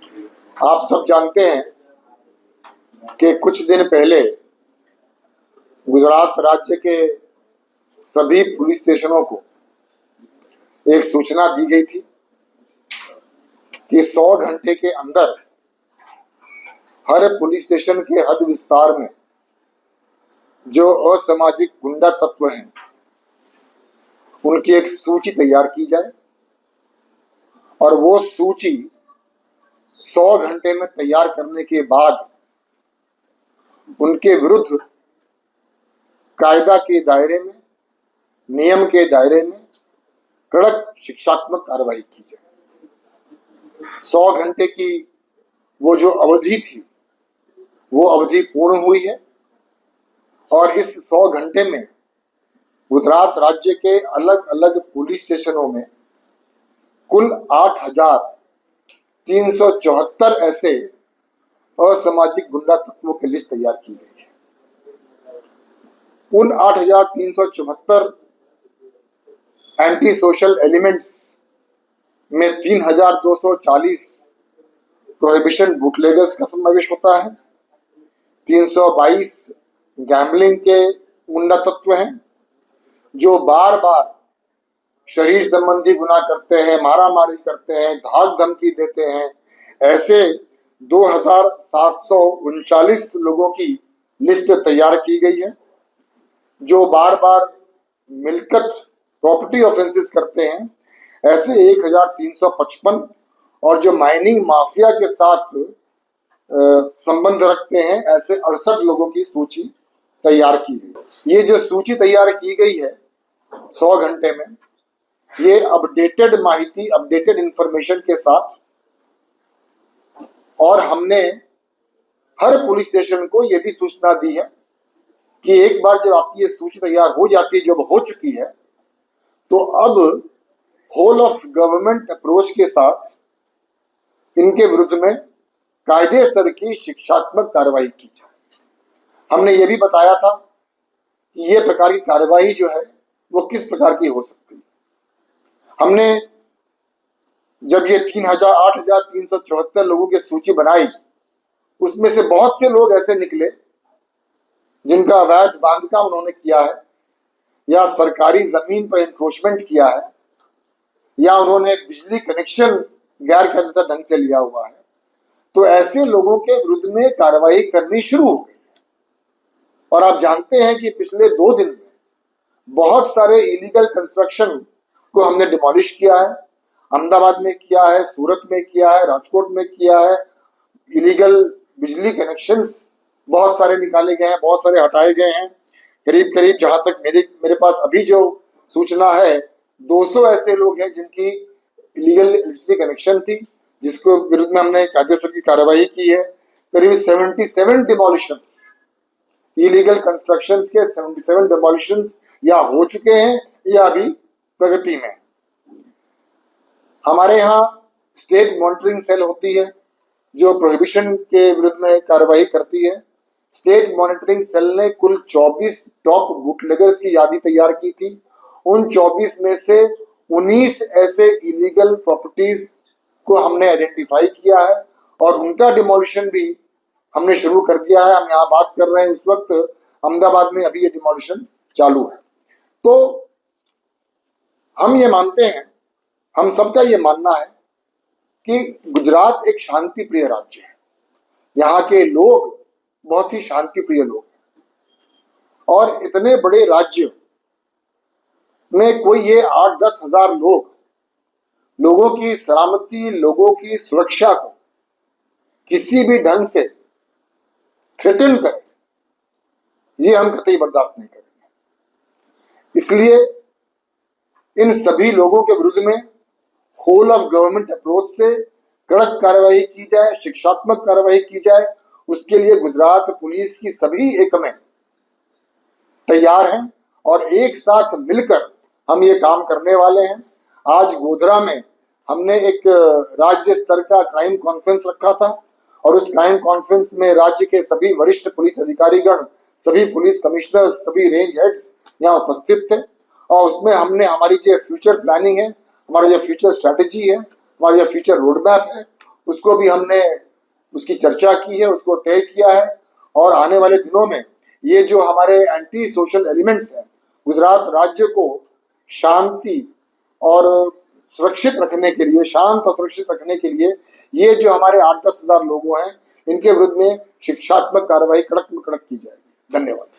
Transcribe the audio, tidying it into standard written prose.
आप सब जानते हैं कि कुछ दिन पहले गुजरात राज्य के सभी पुलिस स्टेशनों को एक सूचना दी गई थी कि 100 घंटे के अंदर हर पुलिस स्टेशन के हद विस्तार में जो असामाजिक गुंडा तत्व हैं उनकी एक सूची तैयार की जाए और वो सूची 100 घंटे में तैयार करने के बाद उनके विरुद्ध कायदा के दायरे में, नियम के दायरे में कड़क शिक्षात्मक कार्रवाई की जाए। 100 घंटे की वो जो अवधि थी वो अवधि पूर्ण हुई है और इस 100 घंटे में गुजरात राज्य के अलग अलग पुलिस स्टेशनों में कुल 8,374 ऐसे असामाजिक गुंडा तत्वों की लिस्ट तैयार की गई है। उन 8,374 एंटी सोशल एलिमेंट्स में 3,240 प्रोहिबिशन बूटलेगर्स का समावेश होता है, 322 गैम्बलिंग के गुंडा तत्व हैं जो बार बार शरीर संबंधी गुनाह करते हैं, मारामारी करते हैं, धाक धमकी देते हैं। ऐसे 2,739 लोगों की लिस्ट तैयार की गई है जो बार बार मिलकत प्रॉपर्टी ऑफेंसेस करते हैं। ऐसे 1,355 और जो माइनिंग माफिया के साथ संबंध रखते हैं ऐसे 68 लोगों की सूची तैयार की गई। ये जो सूची तैयार की गई है 100 घंटे में, ये अपडेटेड माहिती, अपडेटेड इंफॉर्मेशन के साथ, और हमने हर पुलिस स्टेशन को यह भी सूचना दी है कि एक बार जब आपकी ये सूची तैयार हो जाती है, जब हो चुकी है, तो अब होल ऑफ गवर्नमेंट अप्रोच के साथ इनके विरुद्ध में कायदे स्तर की शिक्षात्मक कार्रवाई की जाए। हमने ये भी बताया था कि ये प्रकार की कार्रवाई जो है वो किस प्रकार की हो सकती है। हमने जब ये 8,374 लोगों की सूची बनाई, उसमें से बहुत से लोग ऐसे निकले जिनका अवैध बांधकाम उन्होंने किया है, या सरकारी जमीन पर इंक्रोचमेंट किया है, या उन्होंने बिजली कनेक्शन गैर कायदेसर ढंग से लिया हुआ है। तो ऐसे लोगों के विरुद्ध में कार्रवाई करनी शुरू हो गई है। और आप जानते हैं कि पिछले 2 दिन में बहुत सारे इलीगल कंस्ट्रक्शन को हमने डिमोलिश किया है। अहमदाबाद में किया है, सूरत में किया है, राजकोट में किया है। इलीगल बिजली कनेक्शंस बहुत सारे निकाले गए हैं, बहुत सारे हटाए गए हैं। करीब करीब जहां तक मेरे पास अभी जो सूचना है, 200 ऐसे लोग हैं जिनकी इलीगल इलेक्ट्रिसिटी कनेक्शन थी, जिसको विरुद्ध में हमने कायदेसर की कार्रवाई की है। करीब 77 डिमोलिशंस, इलीगल कंस्ट्रक्शंस के 77 डिमोलिशंस या हो चुके हैं या अभी प्रगति में। हमारे यहाँ स्टेट मॉनिटरिंग सेल होती है जो प्रोहिबिशन के विरुद्ध में कार्रवाई करती है। स्टेट मॉनिटरिंग सेल ने कुल 24 टॉप बूटलेगर्स की यादी तैयार की थी। उन 24 में से 19 ऐसे इलीगल प्रॉपर्टीज को हमने आइडेंटिफाई किया है और उनका डिमोलिशन भी हमने शुरू कर दिया है। हम यहाँ बात कर रहे हैं इस वक्त अहमदाबाद में अभी ये डिमोलिशन चालू है। तो हम ये मानते हैं, हम सबका ये मानना है कि गुजरात एक शांति प्रिय राज्य है। यहाँ के लोग बहुत ही शांति प्रिय लोग हैं और इतने बड़े राज्य में कोई ये 8-10 हजार लोगों की सलामती, लोगों की सुरक्षा को किसी भी ढंग से थ्रेटन करे, ये हम कतई बर्दाश्त नहीं करेंगे। इसलिए इन सभी लोगों के विरुद्ध में होल ऑफ गवर्नमेंट अप्रोच से कड़क कार्रवाई की जाए, शिक्षात्मक कार्रवाई की जाए। उसके लिए गुजरात पुलिस की सभी एकमें तैयार हैं और एक साथ मिलकर हम ये काम करने वाले हैं। आज गोधरा में हमने एक राज्य स्तर का क्राइम कॉन्फ्रेंस रखा था और उस क्राइम कॉन्फ्रेंस में राज्य के सभी वरिष्ठ पुलिस अधिकारीगण, सभी पुलिस कमिश्नर्स, सभी रेंज हेड्स यहाँ उपस्थित थे और उसमें हमने हमारी जो फ्यूचर प्लानिंग है, हमारा जो फ्यूचर स्ट्रैटेजी है, हमारा जो फ्यूचर रोड मैप है, उसको भी हमने उसकी चर्चा की है, उसको तय किया है। और आने वाले दिनों में ये जो हमारे एंटी सोशल एलिमेंट्स हैं, गुजरात राज्य को शांति और सुरक्षित रखने के लिए, शांत और सुरक्षित रखने के लिए ये जो हमारे 8-10 हजार लोगों हैं, इनके विरुद्ध में शिक्षात्मक कार्रवाई कड़क में कड़क की जाएगी। धन्यवाद।